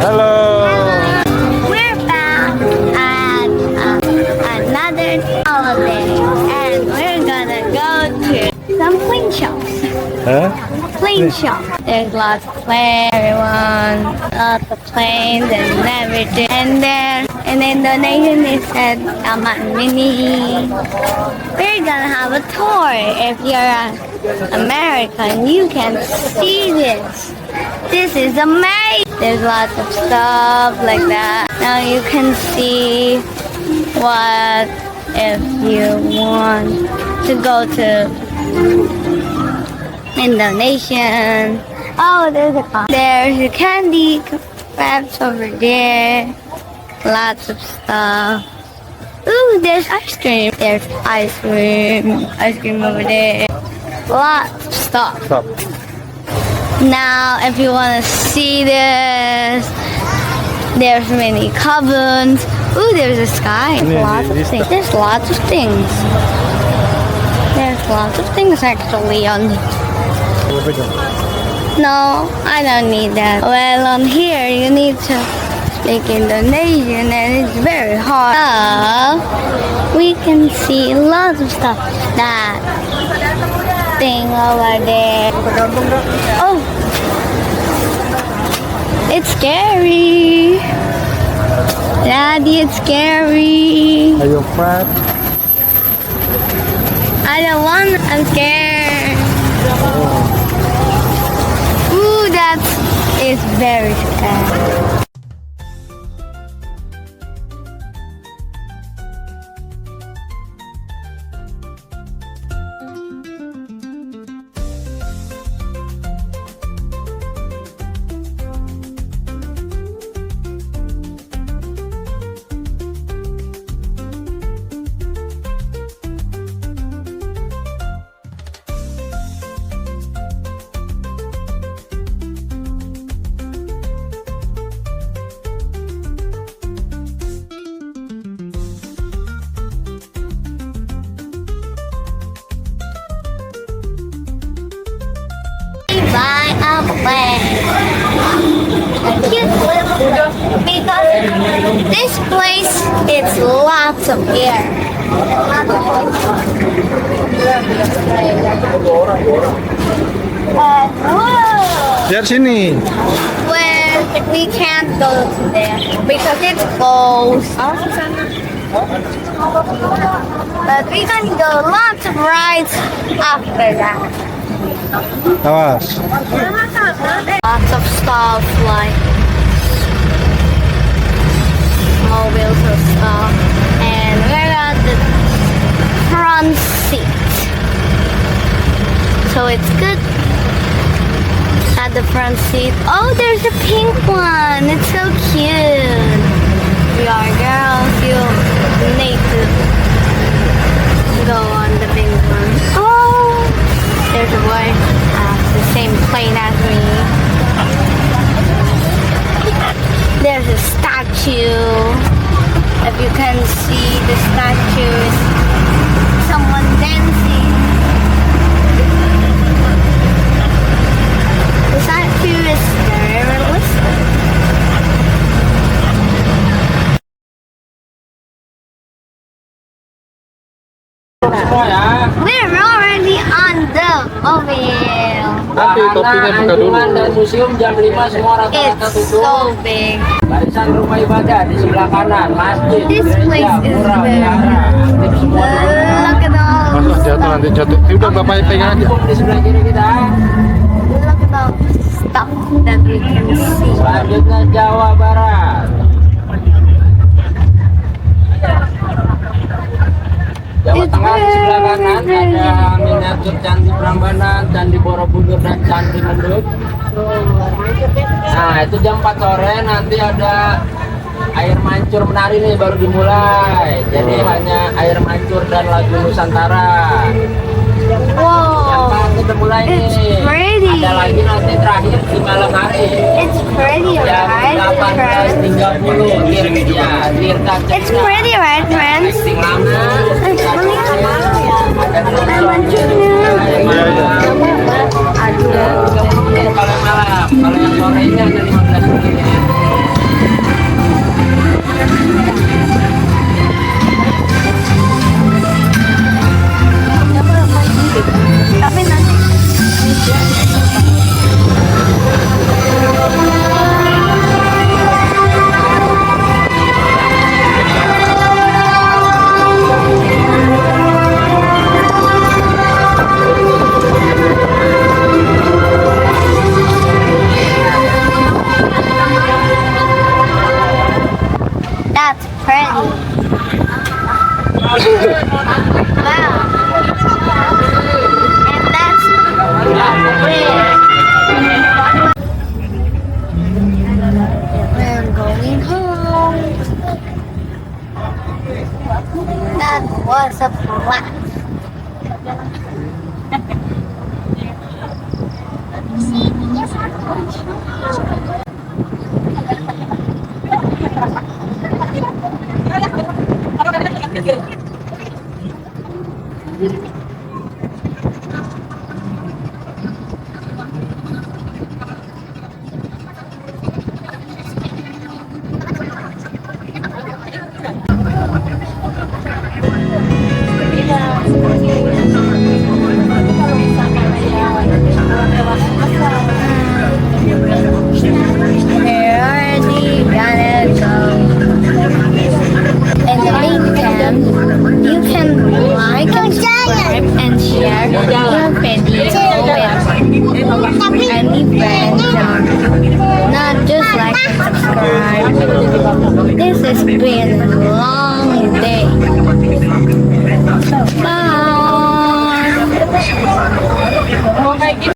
Halo. We're back at another holiday, and we're gonna go to some plane shops. Hah? Plane shop. There's lots of planes, everyone, lots of planes and everything. And there in Indonesian it said Aman Mini. We're gonna have a tour. If you're an American, you can see this. This is amazing. There's lots of stuff like that. Now you can see what if you want to go to Indonesian. Oh, there's a candy wraps over there. Lots of stuff. Ooh, there's ice cream. There's ice cream over there. Lots of stuff. Stop. Now, if you want to see this, there's many cabins. Ooh, there's a sky. Lots of things. There's lots of things. There's lots of things actually on. No, I don't need that. Well, on here you need to speak Indonesian, and it's very hard. We can see lots of stuff. That thing over there. Oh, it's scary. Daddy, it's scary. Are you afraid? I don't want. I'm scared. Ooh, that is very scary. Buy a plane. A cute little because this place it's lots of air. Whoa! Lihat sini. Well, we can't go to there because it's closed. But we can go lots of rides after that. Awas. Lots of stuff like mobiles or stuff, and we're at the front seat, so it's good at the front seat. Oh, there's a pink one. It's so cute. We are girls. You need to go on the pink one. Oh, there's a boy. The same plane as me. There's a statue. If you can see, the statue is someone dancing. The statue is very realistic. We're already on the mobile. Nanti topinya buka dulu. Dan museum jam 5 semua rata-rata It's tutup. so big. Barisan rumah ibadah di sebelah kanan, masjid, This place gereja, is murah, big. wihara, aktif semua di sana. Look at all. Masa jatuh nanti jatuh. Ini udah bapaknya pegang aja. Di sebelah kiri kita. Look at all stuff that we can see. Selanjutnya Jawa Barat. Jawa It's Tengah di sebelah very kanan pretty. ada miniatur Candi Prambanan, Candi Borobudur dan Candi Mendut. Nah itu jam 4 sore nanti ada air mancur menari nih baru dimulai. Jadi hanya air mancur dan lagu Nusantara. Whoa, Kita mulai it's nih. pretty. Ada lagi nanti terakhir di malam hari. It's pretty, Jam right? 18.30 Tirta It's pretty, right, friends? Acting lama. It's pretty. Iya, iya. Aduh. Kalau yang malam, kalau yang sore ini ada 15 menit. Wow. And that's weird. We're going home. That was a blast. We're already gonna go. In the meantime, you can like and subscribe and share your video with any friends. Not just like and subscribe. This has been a long day. Bye.